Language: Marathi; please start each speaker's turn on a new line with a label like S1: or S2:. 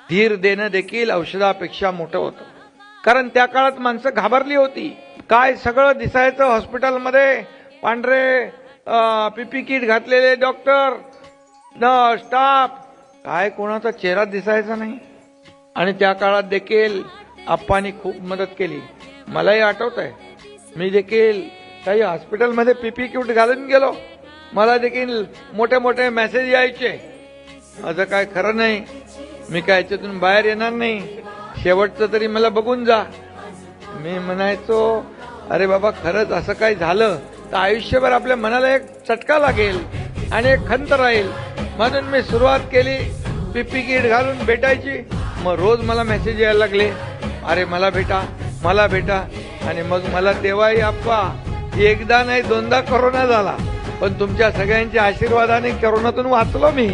S1: धीर देणं देखील औषधापेक्षा मोठं होतं. कारण त्या काळात माणसं घाबरली होती. काय सगळं दिसायचं हॉस्पिटलमध्ये, पांढरे पीपी किट घातलेले डॉक्टर, नर्स, स्टाफ, काय कोणाचा चेहरा दिसायचा नाही. आणि त्या काळात देखील आप्पांनी खूप मदत केली. मलाही आठवत आहे, मी देखील काही हॉस्पिटलमध्ये पीपी किट घालून गेलो. मला देखील मोठे मोठे मेसेज यायचे. माझं काय खरं नाही, मी काय याच्यातून बाहेर येणार नाही, शेवटचं तरी मला बघून जा. मी म्हणायचो, अरे बाबा खरंच असं काही झालं तर आयुष्यभर आपल्या मनाला एक चटका लागेल आणि एक खंत राहील. म्हणून मी सुरुवात केली, पीपी किट घालून भेटायची. मग रोज मला मेसेज यायला लागले, अरे मला भेटा, मला भेटा. आणि मग मला तेव्हाही आप्पा, एकदा नाही दोनदा कोरोना झाला, पण तुमच्या सगळ्यांच्या आशीर्वादाने कोरोनातून वाचलो मी.